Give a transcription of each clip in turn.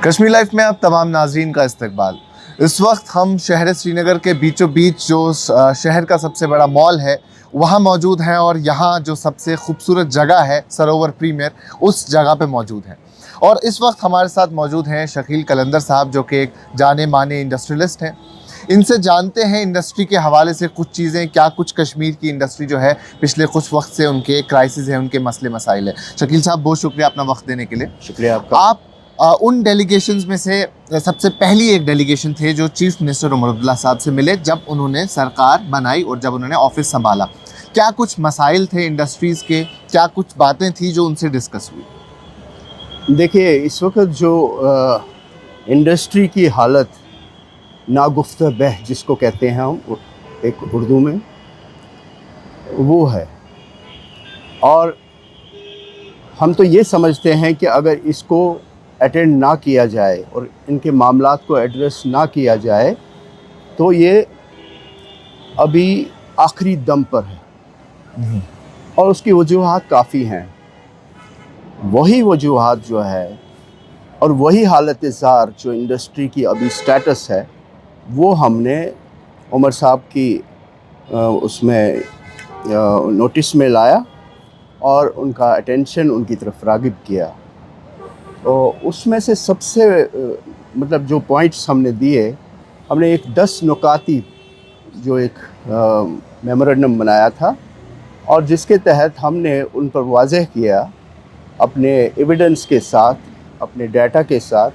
Kashmir life में आप तमाम नाज़रीन का इस्तकबाल। इस वक्त हम शहर श्रीनगर के बीचों बीच जो शहर का सबसे बड़ा मॉल है वहाँ मौजूद हैं और यहाँ जो सबसे खूबसूरत जगह है सरोवर प्रीमियर, उस जगह पे मौजूद हैं। और इस वक्त हमारे साथ मौजूद हैं शकील कलंदर साहब, जो कि एक जाने माने इंडस्ट्रियलिस्ट हैं। इनसे जानते हैं इंडस्ट्री के हवाले से कुछ चीज़ें, क्या कुछ कश्मीर की इंडस्ट्री जो है पिछले कुछ वक्त से उनके क्राइसिस है, उनके मसले मसाइल है। शकील साहब, बहुत शुक्रिया अपना वक्त देने के लिए। शुक्रिया आपका। आप उन डेलीगेशंस में से सबसे पहली एक डेलीगेशन थे जो चीफ मिनिस्टर उमर अब्दुल्ला साहब से मिले जब उन्होंने सरकार बनाई और जब उन्होंने ऑफिस संभाला। क्या कुछ मसाइल थे इंडस्ट्रीज़ के, क्या कुछ बातें थी जो उनसे डिस्कस हुई? देखिए, इस वक्त जो इंडस्ट्री की हालत नागुफ्ता बह जिसको कहते हैं हम एक उर्दू में, वो है। और हम तो ये समझते हैं कि अगर इसको अटेंड ना किया जाए और इनके मामलात को एड्रेस ना किया जाए तो ये अभी आखिरी दम पर है। और उसकी वजूहात काफ़ी हैं। वही वजूहात जो है और वही हालत ज़ार जो इंडस्ट्री की अभी स्टेटस है, वो हमने उमर साहब की उसमें नोटिस में लाया और उनका अटेंशन उनकी तरफ राग़िब किया। तो उसमें से सबसे मतलब जो पॉइंट्स हमने दिए, हमने एक 10 नुकाती जो एक मेमोरेंडम बनाया था और जिसके तहत हमने उन पर वाज़ेह किया अपने एविडेंस के साथ, अपने डाटा के साथ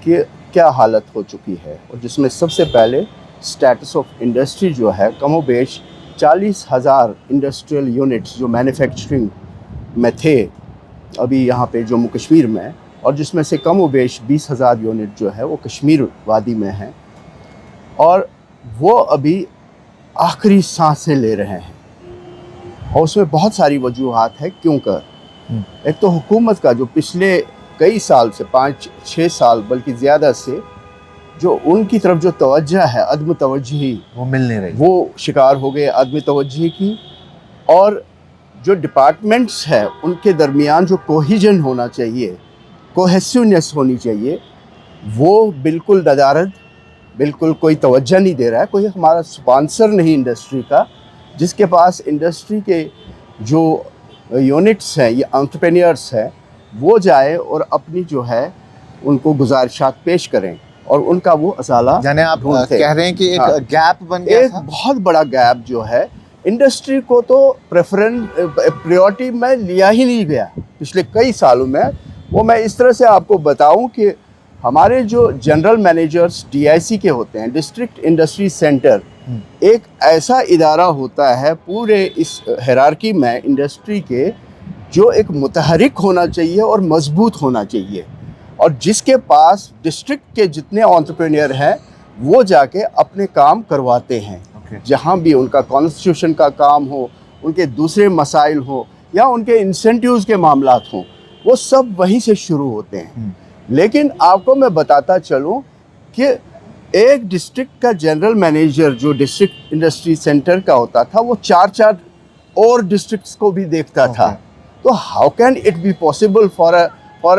कि क्या हालत हो चुकी है। और जिसमें सबसे पहले स्टेटस ऑफ इंडस्ट्री जो है, कमोबेश 40,000 इंडस्ट्रियल यूनिट्स जो मैन्युफैक्चरिंग में थे अभी यहाँ पे जम्मू कश्मीर में, और जिसमें से कमोबेश 20,000 यूनिट जो है वो कश्मीर वादी में हैं और वो अभी आखिरी सांसें ले रहे हैं। और उसमें बहुत सारी वजूहात है क्यों कर। एक तो हुकूमत का जो पिछले कई साल से 5-6 साल बल्कि ज़्यादा से जो उनकी तरफ जो तवज्जो है, अदम तवज्जुही, वो मिल नहीं रही, वो शिकार हो गए अदम तवज्जुही की। और जो डिपार्टमेंट्स है उनके दरमियान जो कोहिजन होना चाहिए, कोहेसिवनेस होनी चाहिए, वो बिल्कुल नदारद, बिल्कुल कोई तवज्जो नहीं दे रहा है। कोई हमारा स्पॉन्सर नहीं इंडस्ट्री का, जिसके पास इंडस्ट्री के जो यूनिट्स हैं या एंटरप्रेन्योर्स हैं, वो जाए और अपनी जो है उनको गुजारिशात पेश करें और उनका वो असाला। यानी आप कह रहे हैं कि एक गैप बन गया, एक बहुत बड़ा गैप जो है इंडस्ट्री को तो प्रायोरिटी में लिया ही नहीं गया पिछले कई सालों में। वो मैं इस तरह से आपको बताऊं कि हमारे जो जनरल मैनेजर्स DIC के होते हैं, डिस्ट्रिक्ट इंडस्ट्री सेंटर, एक ऐसा इदारा होता है पूरे इस हायरार्की में इंडस्ट्री के, जो एक मुतहरिक होना चाहिए और मजबूत होना चाहिए, और जिसके पास डिस्ट्रिक्ट के जितने एंटरप्रेन्योर हैं वो जाके अपने काम करवाते हैं। जहाँ भी उनका कॉन्स्टिट्यूशन का काम हो, उनके दूसरे मसाइल हो या उनके इंसेंटिव्स के मामलात हों, वो सब वहीं से शुरू होते हैं। लेकिन आपको मैं बताता चलूँ कि एक डिस्ट्रिक्ट का जनरल मैनेजर जो डिस्ट्रिक्ट इंडस्ट्री सेंटर का होता था, वो 4-4 और डिस्ट्रिक्ट्स को भी देखता था। तो how can it be possible for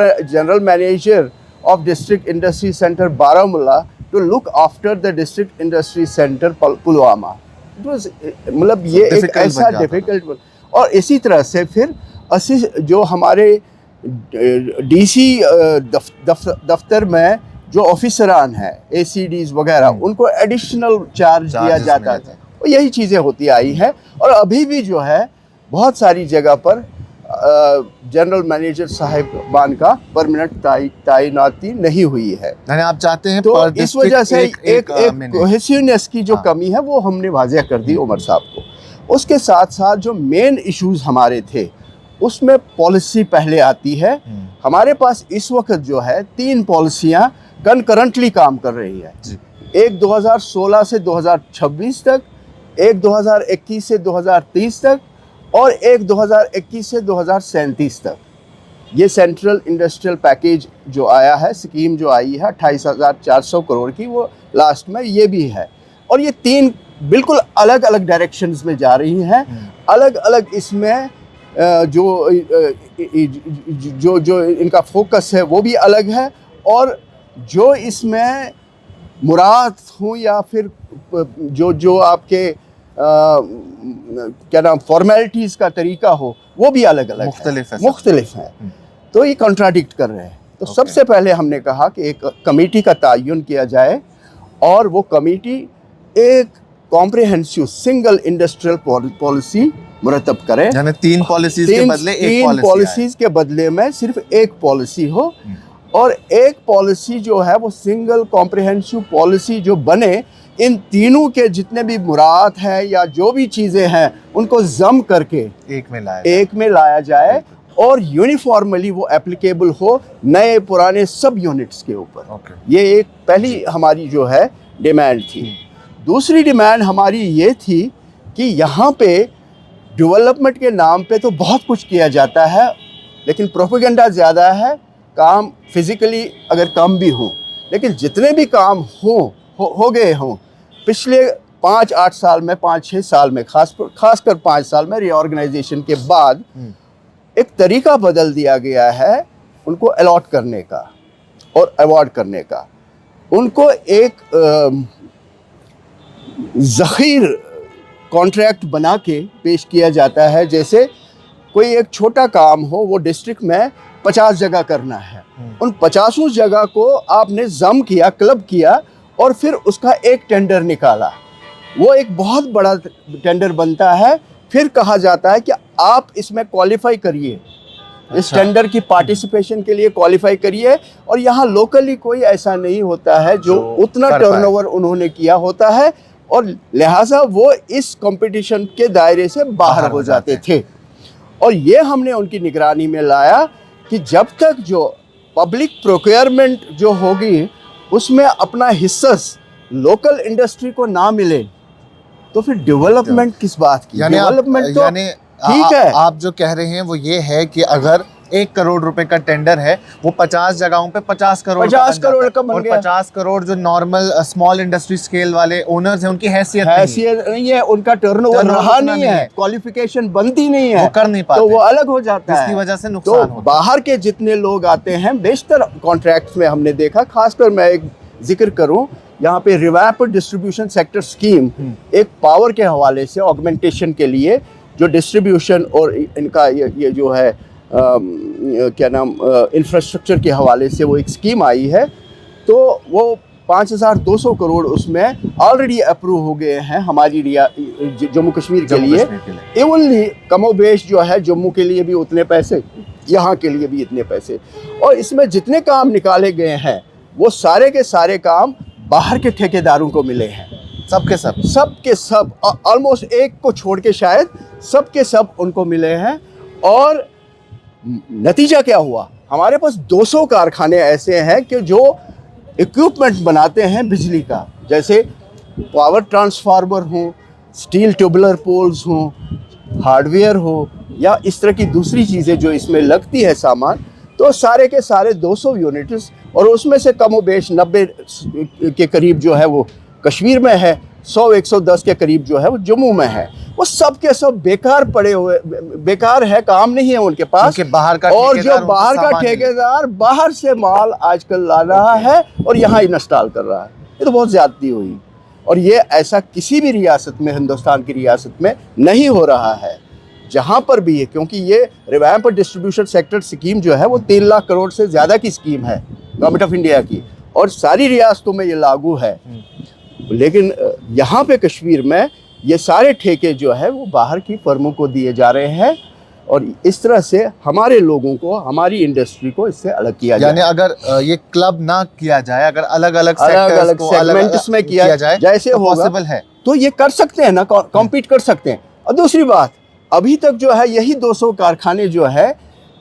a general manager of district industry centre Baramulla to look after the district industry center Pulwama? It was मतलब ये एक ऐसा डिफ़िकल्ट। और इसी तरह से फिर जो हमारे DC दफ्तर में जो ऑफिसरान हैं, ACDs वगैरह, उनको एडिशनल चार्ज दिया जाता था। और यही चीज़ें होती आई हैं और अभी भी जो है बहुत सारी जगह पर जनरल मैनेजर साहिबान का परमानेंट तैनाती नहीं हुई है। यानी आप चाहते हैं तो इस वजह से एक कोहेसिवनेस की जो कमी है वो हमने वाज़ेह कर दी उमर साहब को। उसके साथ साथ जो मेन इश्यूज हमारे थे उसमें पॉलिसी पहले आती है। हमारे पास इस वक्त जो है 3 पॉलिसियाँ कंकरेंटली काम कर रही है। एक 2016 से 2026 तक, एक 2021 से 2030 तक और एक 2021 से 2037 तक। ये सेंट्रल इंडस्ट्रियल पैकेज जो आया है, स्कीम जो आई है 28,400 करोड़ की, वो लास्ट में ये भी है। और ये 3 बिल्कुल अलग अलग डायरेक्शंस में जा रही हैं। अलग अलग इसमें जो इनका फोकस है वो भी अलग है और जो इसमें मुराद हो या फिर जो आपके क्या नाम फॉर्मेलिटीज़ का तरीका हो, वो भी अलग अलग मुख्तलिफ है। तो ये कॉन्ट्राडिक्ट कर रहे हैं। तो सबसे पहले हमने कहा कि एक कमेटी का तायुन किया जाए और वो कमेटी एक कॉम्प्रिहेंसिव सिंगल इंडस्ट्रियल पॉलिसी मुरतब करे, यानी तीन पॉलिसीज के बदले तीन पॉलिसीज के बदले में सिर्फ एक पॉलिसी हो, और एक पॉलिसी जो है वो सिंगल कॉम्प्रिहेंसिव पॉलिसी जो बने, इन तीनों के जितने भी मुराद हैं या जो भी चीज़ें हैं उनको जम करके एक में लाया जाए और यूनिफॉर्मली वो एप्लीकेबल हो नए पुराने सब यूनिट्स के ऊपर। ये एक पहली हमारी जो है डिमांड थी। दूसरी डिमांड हमारी ये थी कि यहाँ पे डेवलपमेंट के नाम पे तो बहुत कुछ किया जाता है, लेकिन प्रोपेगेंडा ज़्यादा है, काम फिज़िकली अगर कम भी हों, लेकिन जितने भी काम हो गए हों पिछले 5-8 साल में, 5-6 साल में, खासकर 5 साल में रीऑर्गेनाइजेशन के बाद एक तरीका बदल दिया गया है उनको अलॉट करने का और अवार्ड करने का। उनको एक ज़ख़ीर कॉन्ट्रैक्ट बना के पेश किया जाता है। जैसे कोई एक छोटा काम हो, वो डिस्ट्रिक्ट में 50 जगह करना है, उन 50 जगह को आपने जम किया, क्लब किया और फिर उसका एक टेंडर निकाला। वो एक बहुत बड़ा टेंडर बनता है, फिर कहा जाता है कि आप इसमें क्वालिफाई करिए, इस टेंडर की पार्टिसिपेशन के लिए क्वालिफाई करिए। और यहाँ लोकली कोई ऐसा नहीं होता है जो उतना टर्नओवर उन्होंने किया होता है, और लिहाजा वो इस कंपटीशन के दायरे से बाहर हो जाते थे। और ये हमने उनकी निगरानी में लाया कि जब तक जो पब्लिक प्रोक्योरमेंट जो होगी उसमें अपना हिस्सा लोकल इंडस्ट्री को ना मिले तो फिर डेवलपमेंट किस बात की। डेवलपमेंट तो ठीक है, आप जो कह रहे हैं वो ये है कि अगर 1 करोड़ रुपए का टेंडर है, वो 50 जगहों पे 50 करोड़ का बन गया। 50 करोड़ जो नॉर्मल स्मॉल इंडस्ट्री स्केल वाले ओनर्स हैं उनकी हैसियत नहीं है, उनका टर्नओवर रहा नहीं है, क्वालिफिकेशन बनती नहीं है, वो कर नहीं पाते, तो वो अलग हो जाता है, जिसकी वजह से नुकसान होता है। बाहर के जितने लोग आते हैं बेशतर कॉन्ट्रैक्ट्स में हमने देखा, खासकर मैं एक जिक्र करूं यहाँ पे रिवैम्प्ड डिस्ट्रीब्यूशन सेक्टर स्कीम, एक पावर के हवाले से ऑगमेंटेशन के लिए जो डिस्ट्रीब्यूशन और इनका ये जो है क्या नाम इंफ्रास्ट्रक्चर के हवाले से वो एक स्कीम आई है, तो वो 5200 करोड़ उसमें ऑलरेडी अप्रूव हो गए हैं हमारी जम्मू कश्मीर के लिए। इवनली कमोबेश जो है जम्मू के लिए भी उतने पैसे, यहाँ के लिए भी इतने पैसे, और इसमें जितने काम निकाले गए हैं वो सारे के सारे काम बाहर के ठेकेदारों को मिले हैं, सबके सब ऑलमोस्ट एक को छोड़ के शायद सबके सब उनको मिले हैं। और नतीजा क्या हुआ, हमारे पास 200 कारखाने ऐसे हैं कि जो इक्विपमेंट बनाते हैं बिजली का, जैसे पावर ट्रांसफार्मर हो, स्टील ट्यूबुलर पोल्स हो, हार्डवेयर हो, या इस तरह की दूसरी चीज़ें जो इसमें लगती है सामान, तो सारे के सारे 200 यूनिट्स, और उसमें से कमोबेश 90 के करीब जो है वो कश्मीर में है, 100-110 के करीब जो है वो जम्मू में है। वो सब के सब बेकार पड़े हुए, बेकार है, काम नहीं है उनके पास। बाहर का और जो बाहर का ठेकेदार बाहर से माल आजकल ला रहा है और यहाँ इंस्टॉल कर रहा है, ये तो बहुत ज़्यादती हुई। और ये ऐसा किसी भी रियासत में, हिंदुस्तान की रियासत में नहीं हो रहा है जहाँ पर भी है, क्योंकि ये रिवैम्प्ड डिस्ट्रीब्यूशन सेक्टर स्कीम जो है वो 3 लाख करोड़ से ज़्यादा की स्कीम है गवर्नमेंट ऑफ इंडिया की, और सारी रियासतों में ये लागू है। लेकिन यहाँ पे कश्मीर में ये सारे ठेके जो है वो बाहर की फर्मों को दिए जा रहे हैं, और इस तरह से हमारे लोगों को, हमारी इंडस्ट्री को इससे अलग किया जाए। यानी अगर ये क्लब ना किया जाए, अगर अलग अलग सेगमेंट्स में किया जाए, जैसे तो होगा पॉसिबल है, तो ये कर सकते हैं ना, कॉम्पीट कर सकते हैं। और दूसरी बात, अभी तक जो है यही 200 कारखाने जो है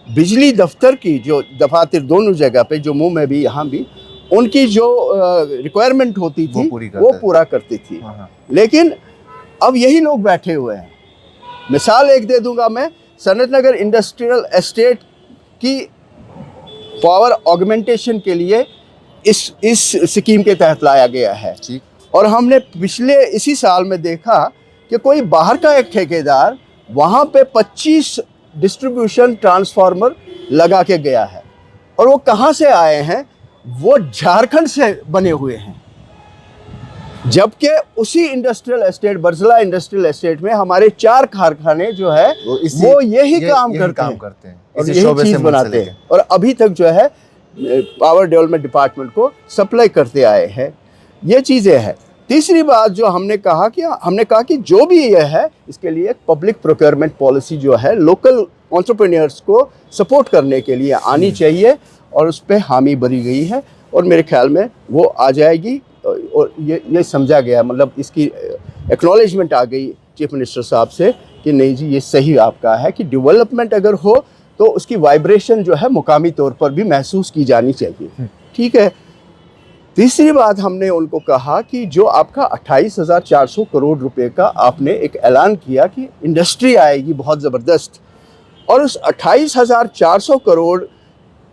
बिजली दफ्तर की जो दफातर दोनों जगह पे, जम्मू में भी यहाँ भी, उनकी जो रिक्वायरमेंट होती थी वो पूरा करती थी। लेकिन अब यही लोग बैठे हुए हैं। मिसाल एक दे दूंगा मैं, सनत नगर इंडस्ट्रियल एस्टेट की पावर ऑगमेंटेशन के लिए इस स्कीम के तहत लाया गया है, और हमने पिछले इसी साल में देखा कि कोई बाहर का एक ठेकेदार वहाँ पे 25 डिस्ट्रीब्यूशन ट्रांसफार्मर लगा के गया है। और वो कहाँ से आए हैं, वो झारखंड से बने हुए हैं, जबकि उसी industrial estate Barzulla industrial estate में हमारे 4 कारखाने जो है वो यही काम करते हैं और यही चीज बनाते हैं और अभी तक जो है पावर डेवलपमेंट डिपार्टमेंट को सप्लाई करते आए हैं। ये चीज़ें हैं। तीसरी बात जो हमने कहा कि जो भी ये है इसके लिए एक पब्लिक प्रोक्योरमेंट पॉलिसी जो है लोकल एंटरप्रेन्योर्स को सपोर्ट करने के लिए आनी चाहिए और उस पर हामी भरी गई है और मेरे ख्याल में वो आ जाएगी और ये समझा गया, मतलब इसकी एक्नॉलेजमेंट आ गई चीफ मिनिस्टर साहब से कि नहीं जी ये सही आपका है कि डेवलपमेंट अगर हो तो उसकी वाइब्रेशन जो है मुकामी तौर पर भी महसूस की जानी चाहिए। ठीक है। तीसरी बात हमने उनको कहा कि जो आपका 28,400 करोड़ रुपए का आपने एक ऐलान किया कि इंडस्ट्री आएगी बहुत ज़बरदस्त, और उस 28,400 करोड़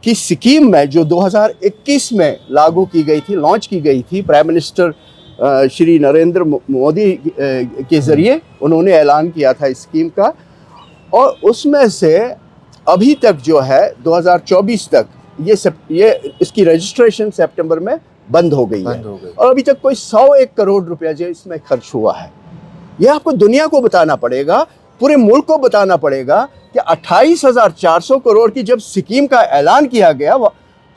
की स्कीम में जो 2021 में लागू की गई थी, लॉन्च की गई थी, प्राइम मिनिस्टर श्री नरेंद्र मोदी के ज़रिए उन्होंने ऐलान किया था इस स्कीम का, और उसमें से अभी तक जो है 2024 तक ये इसकी रजिस्ट्रेशन सितंबर में बंद हो गई है और अभी तक कोई 101 करोड़ रुपया जो इसमें खर्च हुआ है। ये आपको दुनिया को बताना पड़ेगा, पूरे मुल्क को बताना पड़ेगा कि 28,400 करोड़ की जब स्कीम का ऐलान किया गया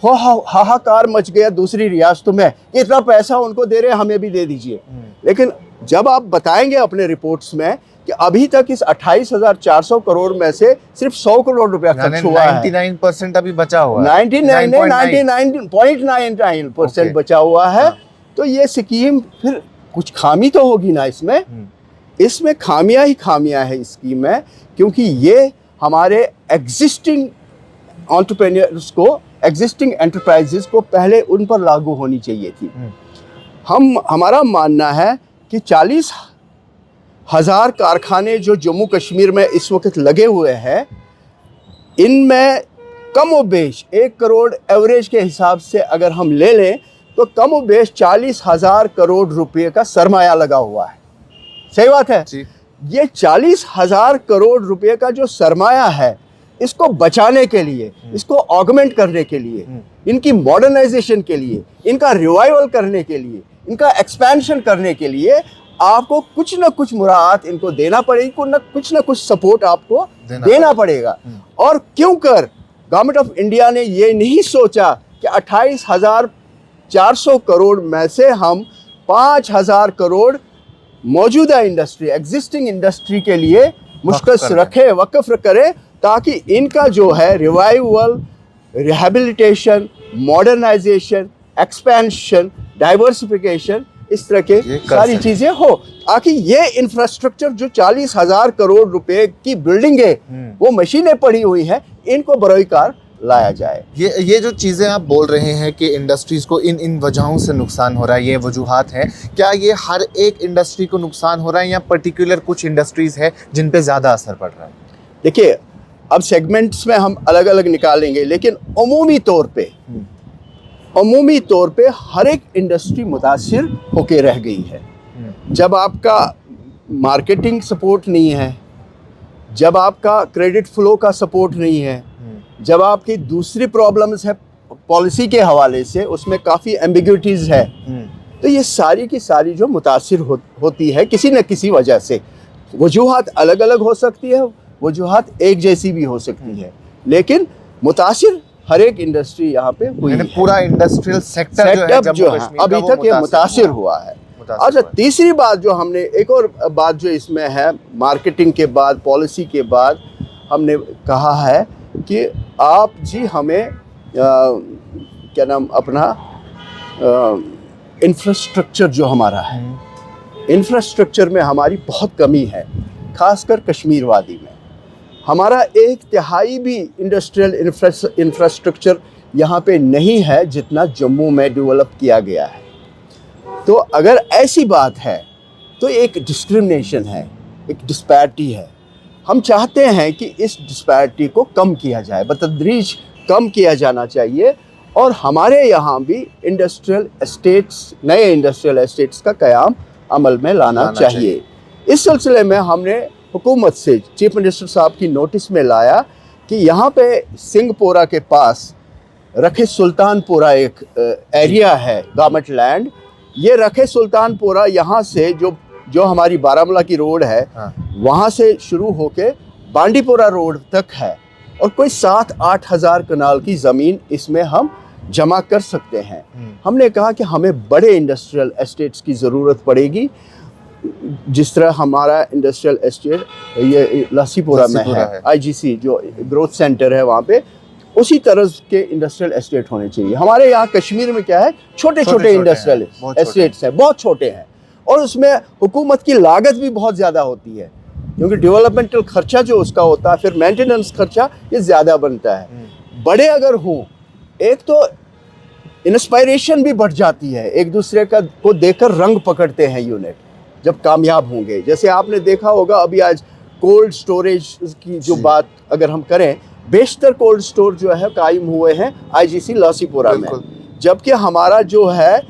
हाहाकार मच गया दूसरी रियासतों में, इतना पैसा उनको दे रहे हैं हमें भी दे दीजिए। लेकिन जब आप बताएंगे अपने रिपोर्ट्स में कि अभी तक इस 28,400 करोड़ में से सिर्फ 100 करोड़ रुपया खर्च हुआ है, 99% अभी बचा हुआ है, 99.99% बचा हुआ है, तो ये स्कीम फिर कुछ खामी तो होगी ना इसमें खामियां ही खामियां है इस स्कीम में, क्योंकि ये हमारे एग्जिस्टिंग एंटरप्रेन्योर्स को, एग्जिस्टिंग एंटरप्राइजेस को पहले उन पर लागू होनी चाहिए थी। हमारा मानना है कि 40,000 कारखाने जो जम्मू कश्मीर में इस वक्त लगे हुए हैं, इनमें कम व बेश 1 करोड़ एवरेज के हिसाब से अगर हम ले लें तो कम व बेश 40,000 करोड़ रुपए का सरमाया लगा हुआ है। सही बात है। ये 40,000 करोड़ रुपए का जो सरमाया है, इसको बचाने के लिए, इसको ऑगमेंट करने के लिए, इनकी मॉडर्नाइजेशन के लिए, इनका रिवाइवल करने के लिए, इनका एक्सपेंशन करने के लिए आपको कुछ ना कुछ मुराद इनको देना पड़ेगी, कुछ ना कुछ सपोर्ट आपको देना पड़ेगा। और क्यों कर गवर्नमेंट ऑफ इंडिया ने ये नहीं सोचा कि 28,400 करोड़ में से हम 5,000 करोड़ मौजूदा इंडस्ट्री, एग्जिस्टिंग इंडस्ट्री के लिए मुश्किल रखे, वक्फ करें, ताकि इनका जो है revival, rehabilitation, modernisation, expansion, diversification, इस तरह के सारी चीजें हो, ताकि ये इंफ्रास्ट्रक्चर जो 40,000 करोड़ रुपए की बिल्डिंग है, वो मशीनें पड़ी हुई है, इनको बरोईकार लाया जाए। ये जो चीज़ें आप बोल रहे हैं कि इंडस्ट्रीज़ को इन वजहों से नुकसान हो रहा है, ये वजूहात हैं, क्या ये हर एक इंडस्ट्री को नुकसान हो रहा है या पर्टिकुलर कुछ इंडस्ट्रीज़ है जिन पे ज़्यादा असर पड़ रहा है? देखिए, अब सेगमेंट्स में हम अलग अलग निकालेंगे, लेकिन अमूमी तौर पे हर एक इंडस्ट्री मुतासिर होके रह गई है। जब आपका मार्केटिंग सपोर्ट नहीं है, जब आपका क्रेडिट फ्लो का सपोर्ट नहीं है, जब आपकी दूसरी प्रॉब्लम्स है पॉलिसी के हवाले से, उसमें काफ़ी एम्बिग्युइटीज़ है, तो ये सारी की सारी जो मुतासिर होती है किसी न किसी वजह से। वजूहात अलग अलग हो सकती है, वजूहात एक जैसी भी हो सकती है, लेकिन मुतासिर हर एक इंडस्ट्री यहाँ पे हुई है। पूरा इंडस्ट्रियल सेक्टर जो है अभी तक ये मुतासिर हुआ है। अच्छा, तीसरी बात जो हमने, एक और बात जो इसमें है, मार्केटिंग के बाद, पॉलिसी के बाद, हमने कहा है कि आप जी हमें क्या नाम अपना इंफ्रास्ट्रक्चर जो हमारा है, इंफ्रास्ट्रक्चर में हमारी बहुत कमी है, खासकर कश्मीर वादी में। हमारा 1/3 भी इंडस्ट्रियल इंफ्रास्ट्रक्चर यहाँ पे नहीं है जितना जम्मू में डेवलप किया गया है। तो अगर ऐसी बात है तो एक डिस्क्रिमिनेशन है, एक डिस्पैरिटी है। हम चाहते हैं कि इस डिस्पैरिटी को कम किया जाए, बतदरीज कम किया जाना चाहिए, और हमारे यहाँ भी इंडस्ट्रियल एस्टेट्स, नए इंडस्ट्रियल एस्टेट्स का क़याम अमल में लाना चाहिए। इस सिलसिले में हमने हुकूमत से चीफ मिनिस्टर साहब की नोटिस में लाया कि यहाँ पे सिंहपोरा के पास रखे सुल्तानपुरा एक एरिया है गवर्नमेंट लैंड। ये रखे सुल्तानपुरा यहाँ से जो हमारी बारामूला की रोड है, हाँ। वहाँ से शुरू होके बांडीपुरा रोड तक है और कोई 7-8 हज़ार कनाल की ज़मीन इसमें हम जमा कर सकते हैं। हमने कहा कि हमें बड़े इंडस्ट्रियल एस्टेट्स की ज़रूरत पड़ेगी, जिस तरह हमारा इंडस्ट्रियल एस्टेट ये लस्सीपुरा में है, आईजीसी जो ग्रोथ सेंटर है वहाँ पे, उसी तरह के इंडस्ट्रियल एस्टेट होने चाहिए। हमारे यहाँ कश्मीर में क्या है, छोटे छोटे इंडस्ट्रियल एस्टेट्स हैं, बहुत छोटे हैं, और उसमें हुकूमत की लागत भी बहुत ज़्यादा होती है, क्योंकि डेवलपमेंटल खर्चा जो उसका होता है, फिर मेंटेनेंस खर्चा ये ज़्यादा बनता है। बड़े अगर हों, एक तो इंस्पायरेशन भी बढ़ जाती है, एक दूसरे का को देखकर रंग पकड़ते हैं यूनिट जब कामयाब होंगे। जैसे आपने देखा होगा अभी आज कोल्ड स्टोरेज की जो बात अगर हम करें, बेशतर कोल्ड स्टोर जो है कायम हुए हैं आईजीसी लस्सीपुरा में, जबकि हमारा जो है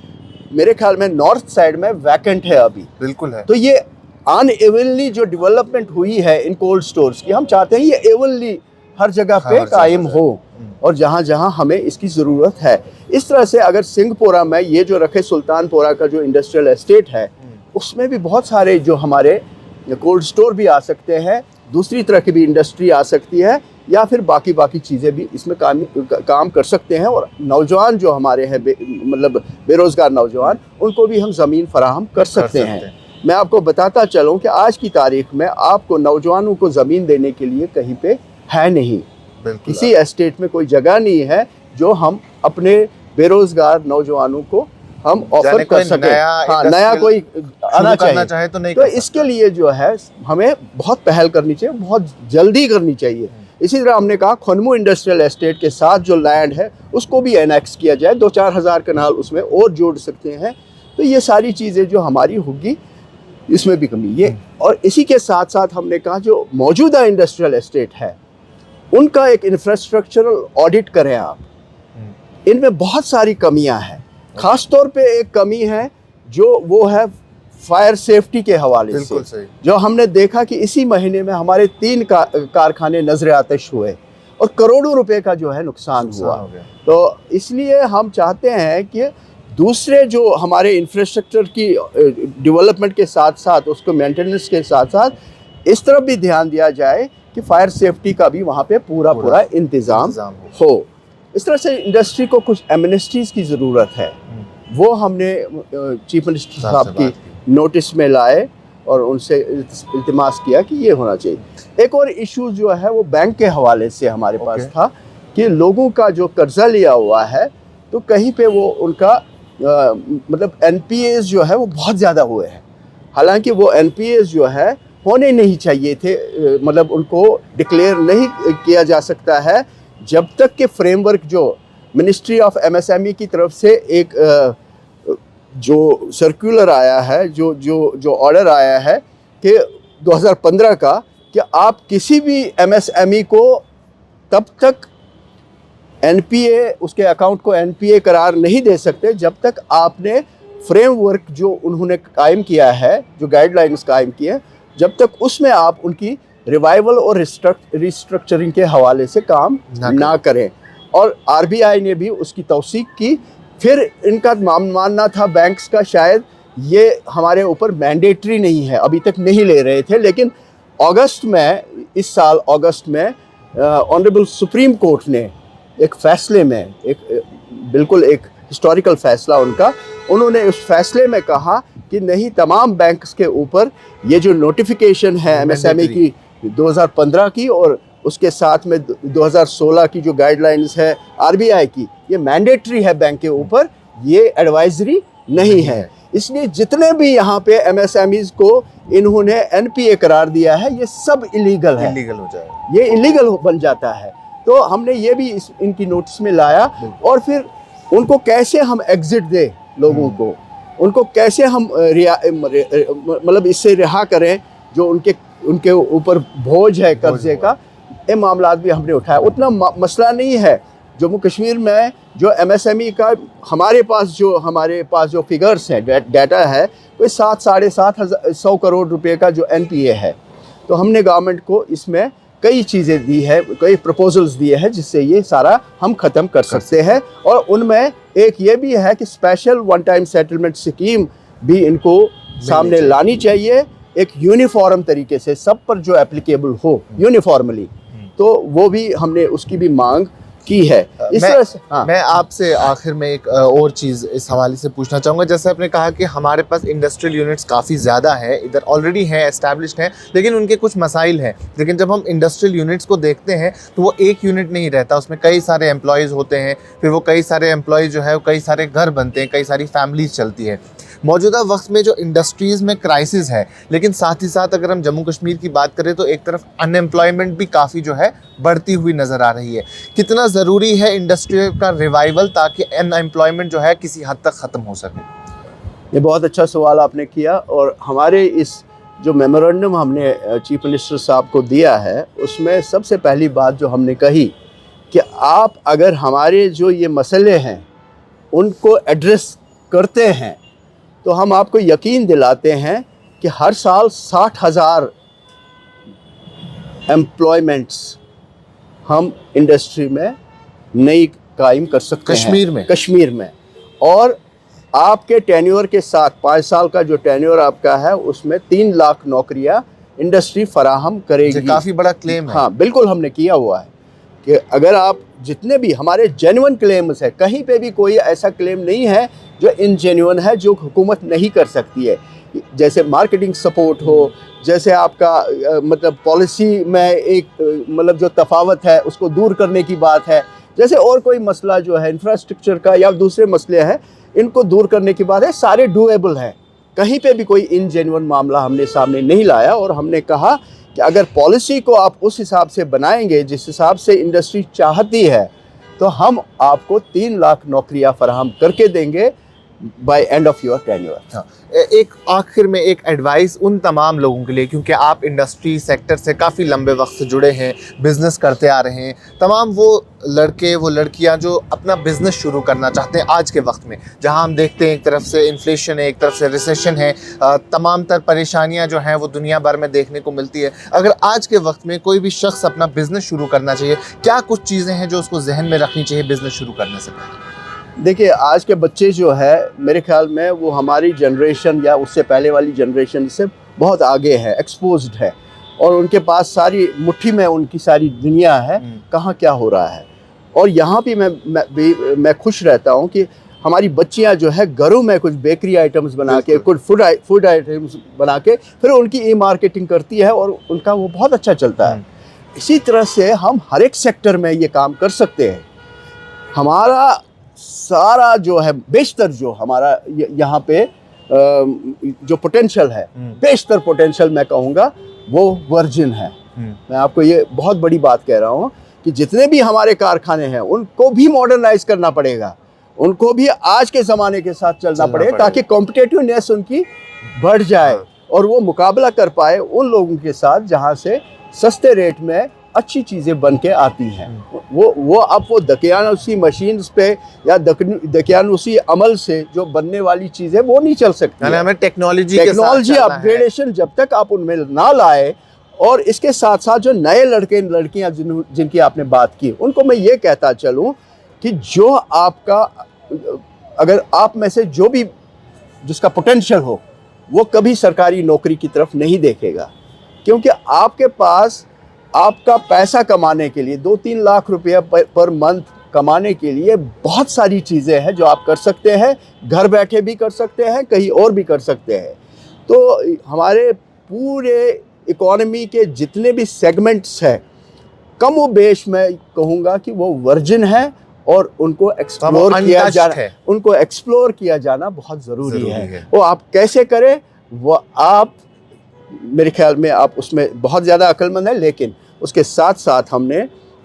मेरे ख्याल में नॉर्थ साइड में वैकेंट है अभी। बिल्कुल है। तो ये अनएवनली जो डेवलपमेंट हुई है इन कोल्ड स्टोर्स की, हम चाहते हैं ये एवनली हर जगह पे कायम हो और जहाँ जहाँ हमें इसकी ज़रूरत है। इस तरह से अगर सिंहपुरा में ये जो रखे सुल्तानपुरा का जो इंडस्ट्रियल एस्टेट है, उसमें भी बहुत सारे जो हमारे कोल्ड स्टोर भी आ सकते हैं, दूसरी तरह की भी इंडस्ट्री आ सकती है, या फिर बाकी चीज़ें भी इसमें काम कर सकते हैं। और नौजवान जो हमारे हैं मतलब बेरोज़गार नौजवान, उनको भी हम ज़मीन फराहम कर सकते हैं। मैं आपको बताता चलूँ कि आज की तारीख में आपको नौजवानों को ज़मीन देने के लिए कहीं पे है नहीं, किसी एस्टेट में कोई जगह नहीं है जो हम अपने बेरोज़गार नौजवानों को हम ऑफर कर सकें। हाँ, नया कोई आना चाहे तो नहीं। तो इसके लिए जो है हमें बहुत पहल करनी चाहिए, बहुत जल्दी करनी चाहिए। इसी तरह हमने कहा खनमू इंडस्ट्रियल एस्टेट के साथ जो लैंड है उसको भी एनेक्स किया जाए, 2-4 हज़ार कनाल उसमें और जोड़ सकते हैं। तो ये सारी चीज़ें जो हमारी होगी इसमें भी कमी ये। और इसी के साथ साथ हमने कहा जो मौजूदा इंडस्ट्रियल एस्टेट है उनका एक इंफ्रास्ट्रक्चरल ऑडिट करें आप। इनमें बहुत सारी कमियां हैं, ख़ास तौर पे एक कमी है जो वो है फायर सेफ्टी के हवाले से, जो हमने देखा कि इसी महीने में हमारे 3 कारखाने नजर आतिश हुए और करोड़ों रुपए का जो है नुकसान हुआ। तो इसलिए हम चाहते हैं कि दूसरे जो हमारे इंफ्रास्ट्रक्चर की डेवलपमेंट के साथ साथ उसको मेंटेनेंस के साथ साथ इस तरफ भी ध्यान दिया जाए कि फायर सेफ्टी का भी वहाँ पे पूरा इंतज़ाम हो। इस तरह से इंडस्ट्री को कुछ एमनेस्टीज़ की ज़रूरत है, वो हमने चीफ मिनिस्टर साहब की नोटिस में लाए और उनसे इल्तिमास किया कि ये होना चाहिए। एक और इशू जो है वो बैंक के हवाले से हमारे पास था कि लोगों का जो कर्जा लिया हुआ है तो कहीं पे वो उनका मतलब एनपीएस जो है वो बहुत ज़्यादा हुए हैं। हालांकि वो एनपीएस जो है होने नहीं चाहिए थे, मतलब उनको डिक्लेयर नहीं किया जा सकता है जब तक कि फ्रेमवर्क जो मिनिस्ट्री ऑफ एमएसएमई की तरफ से एक जो सर्कुलर आया है, जो ऑर्डर आया है कि 2015 का, कि आप किसी भी एमएसएमई को तब तक एनपीए उसके अकाउंट को एनपीए करार नहीं दे सकते जब तक आपने फ्रेमवर्क जो उन्होंने कायम किया है, जो गाइडलाइंस कायम किए, जब तक उसमें आप उनकी रिवाइवल और रिस्ट्रक्चरिंग के हवाले से काम ना करें। और आरबीआई ने भी उसकी तौसीक की। फिर इनका मानना था बैंक्स का शायद ये हमारे ऊपर मैंडेटरी नहीं है, अभी तक नहीं ले रहे थे, लेकिन अगस्त में, इस साल अगस्त में ऑनरेबल सुप्रीम कोर्ट ने एक फ़ैसले में, बिल्कुल एक हिस्टोरिकल फ़ैसला उनका, उन्होंने उस फैसले में कहा कि नहीं, तमाम बैंक्स के ऊपर ये जो नोटिफिकेशन है एमएसएमई की 2015 की और उसके साथ में 2016 की जो गाइडलाइंस है आरबीआई की, ये मैंडेटरी है बैंक के ऊपर, ये एडवाइजरी नहीं है। इसलिए जितने भी यहाँ पे एमएसएमईज को इन्होंने एनपीए करार दिया है, ये सब इलीगल है, इलीगल हो जाए, ये इलीगल बन जाता है। तो हमने ये भी इनकी नोटिस में लाया और फिर उनको कैसे हम एग्जिट दे लोगों को, उनको कैसे हम मतलब इससे रिहा करें जो उनके ऊपर बोझ है कर्जे का, ये मामला भी हमने उठाया। उतना मसला नहीं है। जम्मू कश्मीर में जो एमएसएमई का हमारे पास जो फिगर्स हैं, डाटा है, कोई 7-7.5 सौ करोड़ रुपए का जो एनपीए है। तो हमने गवर्नमेंट को इसमें कई चीज़ें दी है, कई प्रपोजल्स दिए हैं जिससे ये सारा हम ख़त्म कर सकते हैं। और उनमें एक ये भी है कि special one time settlement scheme भी इनको सामने लानी चाहिए, एक यूनिफॉर्म तरीके से सब पर जो एप्लीकेबल हो यूनिफॉर्मली, तो वो भी हमने उसकी भी मांग की है। इस तरह से मैं आपसे आखिर में एक और चीज़ इस हवाले से पूछना चाहूँगा। जैसे आपने कहा कि हमारे पास इंडस्ट्रियल यूनिट्स काफ़ी ज़्यादा है, इधर ऑलरेडी हैं, एस्टैब्लिश्ड हैं, लेकिन उनके कुछ मसाइल हैं। लेकिन जब हम इंडस्ट्रियल यूनिट्स को देखते हैं तो वो एक यूनिट नहीं रहता, उसमें कई सारे एम्प्लॉयज़ होते हैं, फिर वो कई सारे एम्प्लॉयज़ जो है वो कई सारे घर बनते हैं, कई सारी फैमिलीज़ चलती है। मौजूदा वक्त में जो इंडस्ट्रीज़ में क्राइसिस है, लेकिन साथ ही साथ अगर हम जम्मू कश्मीर की बात करें तो एक तरफ अनएम्प्लॉयमेंट भी काफ़ी जो है बढ़ती हुई नज़र आ रही है। कितना ज़रूरी है इंडस्ट्री का रिवाइवल ताकि अनएम्प्लॉयमेंट जो है किसी हद तक ख़त्म हो सके? ये बहुत अच्छा सवाल आपने किया। और हमारे इस जो मेमोरेंडम हमने चीफ मिनिस्टर साहब को दिया है, उसमें सबसे पहली बात जो हमने कही कि आप अगर हमारे जो ये मसले हैं उनको एड्रेस करते हैं तो हम आपको यकीन दिलाते हैं कि हर साल 60,000 एम्प्लॉयमेंट्स हम इंडस्ट्री में नई कायम कर सकते हैं कश्मीर में। और आपके टेन्योर के साथ 5 साल का जो टेन्योर आपका है उसमें 3 लाख नौकरियां इंडस्ट्री फराहम करेगी। काफ़ी बड़ा क्लेम है। हाँ बिल्कुल, हमने किया हुआ है कि अगर आप जितने भी हमारे जेन्युइन क्लेम्स है, कहीं पे भी कोई ऐसा क्लेम नहीं है जो इनजेन्युइन है, जो हुकूमत नहीं कर सकती है। जैसे मार्केटिंग सपोर्ट हो, जैसे आपका मतलब पॉलिसी में एक मतलब जो तफावत है उसको दूर करने की बात है, जैसे और कोई मसला जो है इंफ्रास्ट्रक्चर का या दूसरे मसले हैं इनको दूर करने की बात है, सारे डूएबल हैं। कहीं पे भी कोई इनजेन्युइन मामला हमने सामने नहीं लाया। और हमने कहा कि अगर पॉलिसी को आप उस हिसाब से बनाएंगे जिस हिसाब से इंडस्ट्री चाहती है, तो हम आपको 3 लाख नौकरियां फराहम करके देंगे by end of your tenure. हाँ, एक आखिर में एक एडवाइस उन तमाम लोगों के लिए, क्योंकि आप इंडस्ट्री सेक्टर से काफ़ी लंबे वक्त से जुड़े हैं, बिज़नेस करते आ रहे हैं, तमाम वो लड़के वो लड़कियां जो अपना बिज़नेस शुरू करना चाहते हैं आज के वक्त में, जहां हम देखते हैं एक तरफ से इन्फ्लेशन है, एक तरफ से रिसेशन है, तमाम तर परेशानियां जो हैं वो दुनिया भर में देखने को मिलती है। अगर आज के वक्त में कोई भी शख्स अपना बिज़नेस शुरू करना चाहिए, क्या कुछ चीज़ें हैं जो उसको जहन में रखनी चाहिए बिज़नेस शुरू करने से पहले? देखिए, आज के बच्चे जो है मेरे ख्याल में वो हमारी जनरेशन या उससे पहले वाली जनरेशन से बहुत आगे है, एक्सपोज्ड है, और उनके पास सारी मुट्ठी में उनकी सारी दुनिया है, कहाँ क्या हो रहा है। और यहाँ भी मैं खुश रहता हूँ कि हमारी बच्चियाँ जो है घरों में कुछ बेकरी आइटम्स बना के, कुछ फूड आइटम्स बना के फिर उनकी ई मार्केटिंग करती है और उनका वो बहुत अच्छा चलता है। इसी तरह से हम हर एक सेक्टर में ये काम कर सकते हैं। हमारा सारा जो है बेशतर जो हमारा यहाँ पे जो पोटेंशियल है, बेशतर पोटेंशियल मैं कहूँगा वो वर्जिन है। मैं आपको ये बहुत बड़ी बात कह रहा हूँ कि जितने भी हमारे कारखाने हैं उनको भी मॉडर्नाइज करना पड़ेगा, उनको भी आज के ज़माने के साथ चलना पड़ेगा ताकि कॉम्पिटिटिवनेस उनकी बढ़ जाए और वो मुकाबला कर पाए उन लोगों के साथ जहाँ से सस्ते रेट में अच्छी चीज़ें बन के आती हैं। वो अब वो दकियानुसी मशीन्स पे या दकियानुसी अमल से जो बनने वाली चीज़ें वो नहीं चल सकती। हमें टेक्नोलॉजी अपग्रेडेशन जब तक आप उनमें ना लाए, और इसके साथ साथ जो नए लड़के लड़कियां जिनकी आपने बात की उनको मैं ये कहता चलूँ कि जो आपका अगर आप में से जो भी जिसका पोटेंशियल हो वो कभी सरकारी नौकरी की तरफ नहीं देखेगा, क्योंकि आपके पास आपका पैसा कमाने के लिए 2-3 लाख रुपया पर मंथ कमाने के लिए बहुत सारी चीज़ें हैं जो आप कर सकते हैं, घर बैठे भी कर सकते हैं, कहीं और भी कर सकते हैं। तो हमारे पूरे इकोनॉमी के जितने भी सेगमेंट्स हैं कम व बेश मैं कहूँगा कि वो वर्जिन है और उनको एक्सप्लोर किया जाना बहुत ज़रूरी है। वो आप कैसे करें वो आप मेरे ख्याल में आप उसमें बहुत ज़्यादा अक्लमंद है। लेकिन उसके साथ साथ हमने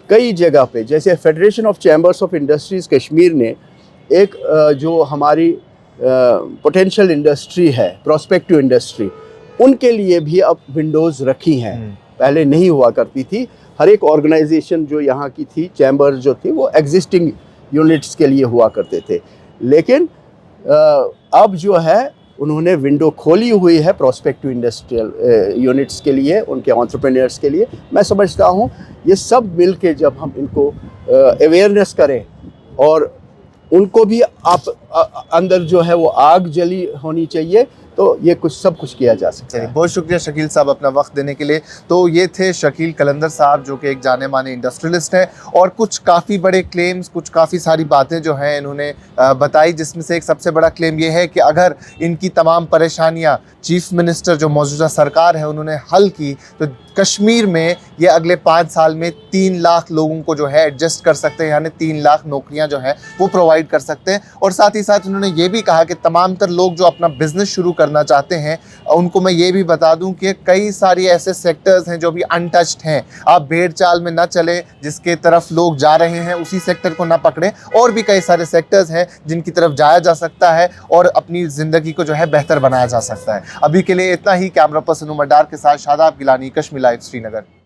कई जगह पे जैसे federation of chambers of industries Kashmir ने एक जो हमारी पोटेंशियल इंडस्ट्री है, प्रोस्पेक्टिव इंडस्ट्री, उनके लिए भी अब विंडोज़ रखी हैं। पहले नहीं हुआ करती थी। हर एक ऑर्गेनाइजेशन जो यहाँ की थी, चैम्बर जो थी, वो एग्जिस्टिंग यूनिट्स के लिए हुआ करते थे। लेकिन अब जो है उन्होंने विंडो खोली हुई है प्रोस्पेक्टिव इंडस्ट्रियल यूनिट्स के लिए, उनके एंटरप्रेन्योर्स के लिए। मैं समझता हूँ ये सब मिल के जब हम इनको अवेयरनेस करें और उनको भी आप अंदर जो है वो आग जली होनी चाहिए, तो ये सब कुछ किया जा सकता चलिए, है। बहुत शुक्रिया शकील साहब अपना वक्त देने के लिए। तो ये थे शकील कलंदर साहब जो कि एक जाने माने इंडस्ट्रियलिस्ट हैं और कुछ काफ़ी बड़े क्लेम्स, कुछ काफ़ी सारी बातें जो हैं इन्होंने बताई, जिसमें से एक सबसे बड़ा क्लेम ये है कि अगर इनकी तमाम परेशानियाँ चीफ मिनिस्टर जो मौजूदा सरकार है उन्होंने हल की तो कश्मीर में ये अगले 5 साल में 3 लाख लोगों को जो है एडजस्ट कर सकते हैं, यानी 3 लाख नौकरियां जो हैं वो प्रोवाइड कर सकते हैं। और साथ ही साथ उन्होंने ये भी कहा कि तमाम तर लोग जो अपना बिजनेस शुरू करना चाहते हैं उनको मैं ये भी बता दूं कि कई सारी ऐसे सेक्टर्स हैं जो भी अनटच्ड हैं। आप भेड़ चाल में ना चलें, जिसके तरफ लोग जा रहे हैं उसी सेक्टर को ना पकड़ें, और भी कई सारे सेक्टर्स हैं जिनकी तरफ जाया जा सकता है और अपनी ज़िंदगी को जो है बेहतर बनाया जा सकता है। अभी के लिए इतना ही। कैमरा पर्सन उमर डार के साथ शादाब गिलानी, कश्मीर लाइव, श्रीनगर।